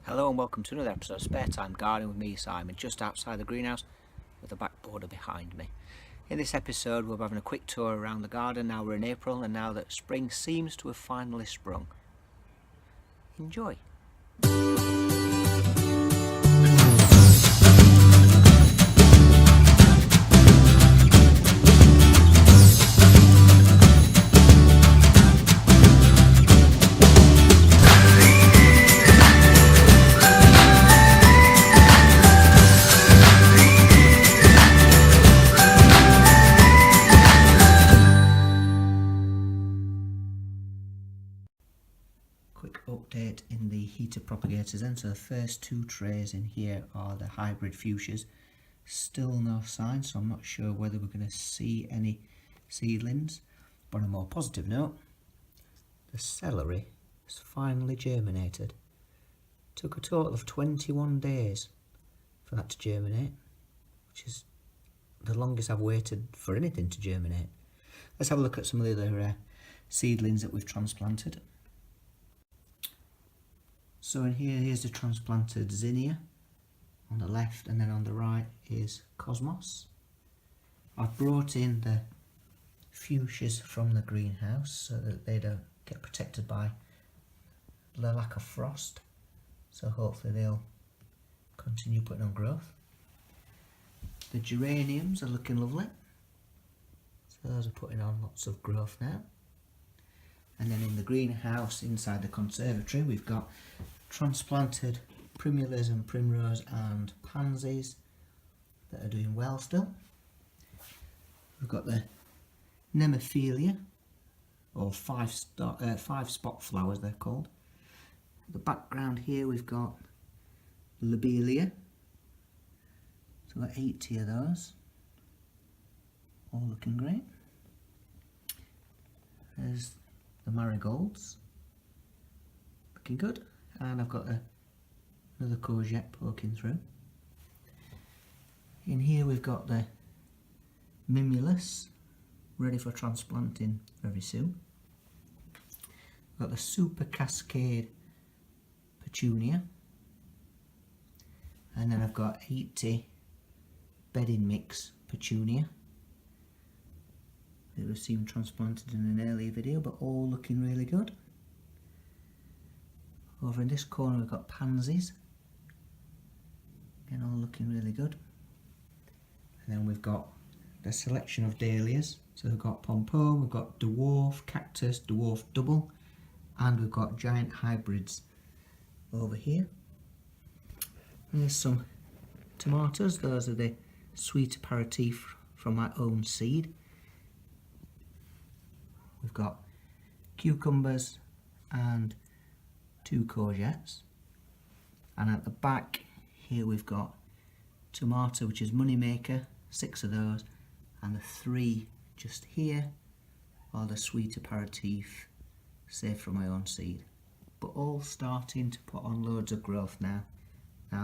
Hello and welcome to another episode of Spare Time Gardening with me, Simon, just outside the greenhouse with the back border behind me. In this episode we'll be having a quick tour around the garden. Now we're in April and now that spring seems to have finally sprung. Enjoy! Quick update in the heater propagators then. So the first two trays in here are the hybrid fuchsias. Still no sign, so I'm not sure whether we're going to see any seedlings. But on a more positive note, the celery has finally germinated. Took a total of 21 days for that to germinate, which is the longest I've waited for anything to germinate. Let's have a look at some of the other seedlings that we've transplanted. So in here's the transplanted zinnia on the left, and then on the right is cosmos. I've brought in the fuchsias from the greenhouse so that they don't get protected by the lack of frost. So hopefully they'll continue putting on growth. The geraniums are looking lovely. So those are putting on lots of growth now. And then in the greenhouse inside the conservatory we've got transplanted primulas and primrose and pansies that are doing well still. We've got the nemophilia, or five spot flowers they're called. In the background here we've got lobelia, so we've got 80 of those, all looking great. There's the marigolds, looking good, and I've got another courgette poking through. In here we've got the mimulus, ready for transplanting very soon. We've got the super cascade petunia, and then I've got 80 bedding mix petunia that we've seen transplanted in an earlier video, but all looking really good. Over in this corner we've got pansies, again all looking really good. And then we've got the selection of dahlias. So we've got pompone, we've got dwarf cactus, dwarf double, and we've got giant hybrids over here. And there's some tomatoes. Those are the sweet aperitif from my own seed. We've got cucumbers and 2 courgettes, and at the back here we've got tomato, which is moneymaker, 6 of those, and the 3 just here are the sweet aperitif saved from my own seed, but all starting to put on loads of growth now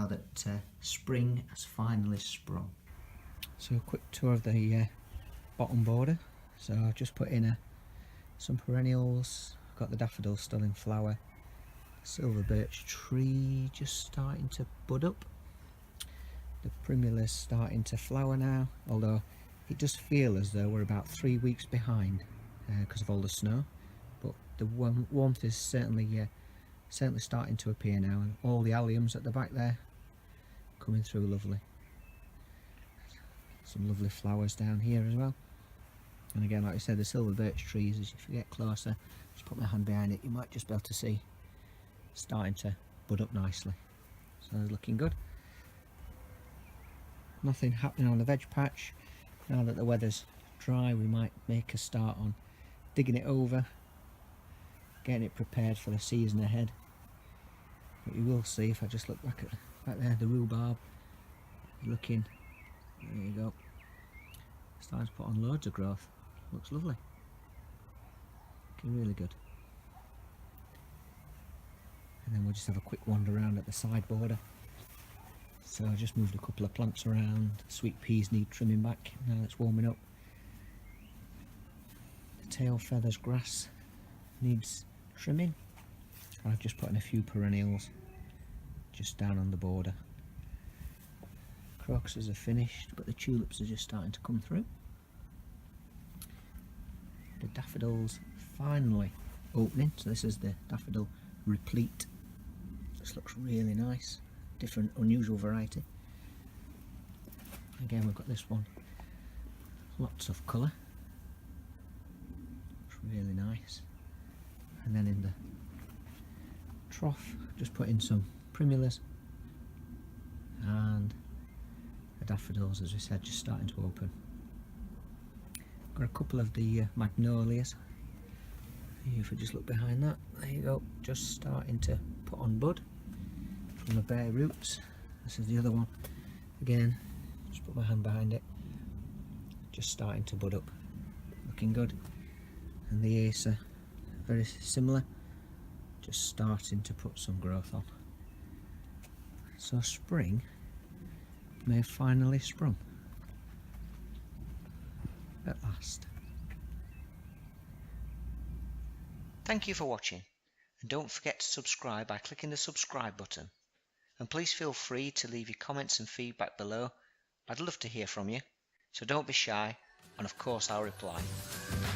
that spring has finally sprung. So a quick tour of the bottom border. So I've just put in some perennials. I've got the daffodils still in flower, silver birch tree just starting to bud up, the primulas starting to flower now, although it does feel as though we're about 3 weeks behind because of all the snow, but the warmth is certainly starting to appear now, and all the alliums at the back there coming through lovely. Some lovely flowers down here as well, and again, like I said, the silver birch trees, as you get closer, just put my hand behind it, you might just be able to see starting to bud up nicely, so it's looking good. Nothing happening on the veg patch. Now that the weather's dry, we might make a start on digging it over, getting it prepared for the season ahead. But you will see, if I just look back there, the rhubarb looking, there you go, starting to put on loads of growth. Looks lovely, looking really good. And then we'll just have a quick wander around at the side border. So I just moved a couple of plants around. Sweet peas need trimming back now it's warming up. The tail feathers grass needs trimming. I've just put in a few perennials just down on the border. Crocuses are finished, but the tulips are just starting to come through. The daffodils finally opening, so this is the daffodil replete. This looks really nice, different, unusual variety. Again, we've got this one, lots of colour, looks really nice. And then in the trough, just put in some primulas, and the daffodils, as we said, just starting to open. Got a couple of the magnolias. If we just look behind that, there you go, just starting to put on bud from the bare roots. This is the other one. Again, just put my hand behind it, just starting to bud up, looking good. And the Acer, very similar, just starting to put some growth on. So spring may have finally sprung at last. Thank you for watching, and don't forget to subscribe by clicking the subscribe button. And please feel free to leave your comments and feedback below. I'd love to hear from you, so don't be shy, and of course I'll reply.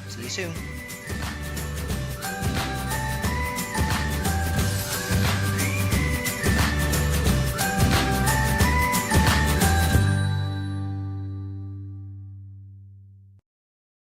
See you soon.